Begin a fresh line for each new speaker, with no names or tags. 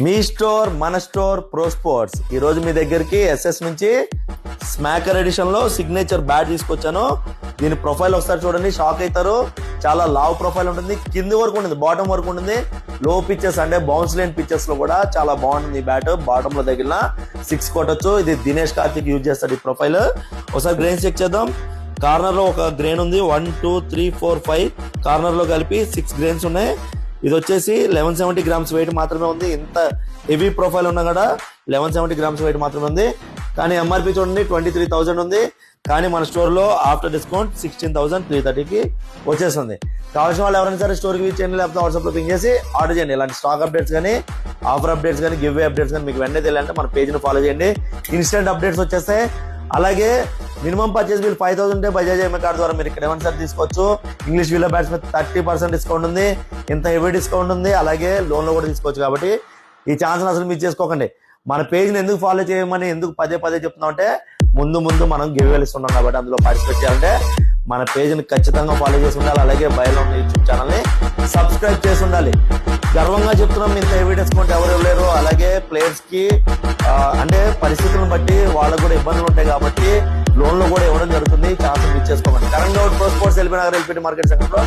మీ store మన store pro sports ఈ రోజు మీ దగ్గరికి ఎస్ఎస్ నుంచి స్మాకర్ ఎడిషన్ లో సిగ్నేచర్ బ్యాట్ తీసుకొచ్చాను. దీని ప్రొఫైల్ ఒకసారి చూడండి, షాక్ అవుతారు. చాలా లావ్ ప్రొఫైల్ ఉంటుంది, కింది వరకు ఉంటుంది, బాటమ్ వరకు ఉంటుంది. లో పిచెస్ అంటే బౌన్స్ లేని పిచెస్ లో కూడా చాలా బాగుంటుంది. ఈ బ్యాట్ బాటమ్ లో తగిలిన 6 కొట్టచ్చు. ఇది దినేష్ కార్తిక్ యూజ్ చేస్తాడు ఈ ప్రొఫైల్. ఒకసారి గ్రెయిన్స్ చెక్ చేద్దాం. కార్నర్ లో ఒక గ్రెయిన్ ఉంది, 1 2 3 4 5 కార్నర్ లో కలిపి 6 గ్రెయిన్స్ ఉన్నాయి. ఇది వచ్చేసి 1170 గ్రామ్స్ వెయిట్ మాత్రమే ఉంది. ఇంత హెవీ ప్రొఫైల్ ఉన్నా కూడా 1170 గ్రామ్స్ వెయిట్ మాత్రమే ఉంది. కానీ ఎంఆర్పి చూడండి 23,000 ఉంది. కానీ మన స్టోర్ లో ఆఫ్టర్ డిస్కౌంట్ 16,330కి వచ్చేస్తుంది. కావాల్సిన వాళ్ళు ఎవరైనా సరే స్టోర్కి విజిట్ చేయండి, లేకపోతే వాట్సాప్ లో పింగ్ చేసి ఆర్డర్ చేయండి. ఇలాంటి స్టాక్ అప్డేట్స్ కానీ ఆఫర్ అప్డేట్స్ కానీ గివ్ వే అప్డేట్స్ కానీ మీకు వెంటనే తెలియాలంటే మన పేజ్ని ఫాలో చేయండి. ఇన్స్టెంట్ అప్డేట్స్ వచ్చేస్తాయి. అలాగే మినిమం పర్చేస్ బిల్ 5,000 ఉంటే బజాజ్ ఈఎంఐ కార్డు ద్వారా మీరు ఇక్కడ ఏమైనా సరే తీసుకోవచ్చు. ఇంగ్లీష్ వీలో బ్యాట్స్ మీద 30% డిస్కౌంట్ ఉంది, ఇంత హెవీ డిస్కౌంట్ ఉంది. అలాగే లోన్ లో కూడా తీసుకోవచ్చు. కాబట్టి ఈ ఛాన్స్ అసలు మిస్ చేసుకోకండి. మన పేజ్ని ఎందుకు ఫాలో చేయమని ఎందుకు పదే చెప్తున్నాం అంటే ముందు మనం గివ్ వేలు ఇస్తున్నాం కాబట్టి అందులో పార్టిసిపేట్ చేయాలంటే మన పేజ్ని ఖచ్చితంగా ఫాలో చేసి ఉండాలి. అలాగే బయలో ఉన్న యూట్యూబ్ ఛానల్ని సబ్స్క్రైబ్ చేసి ఉండాలి. గర్వంగా చెప్తున్నాం, ఇంత హెవీ డిస్కౌంట్ ఎవరు ఇవ్వలేరు. అలాగే ప్లేయర్స్ కి అంటే పరిస్థితులను బట్టి వాళ్ళకు కూడా ఇబ్బందులు ఉంటాయి కాబట్టి లోన్ లో కూడా ఇవ్వడం జరుగుతుంది. ఛాన్స్ మిస్ చేసుకోకండి. Current pro sports LB Nagar LPT market centre లో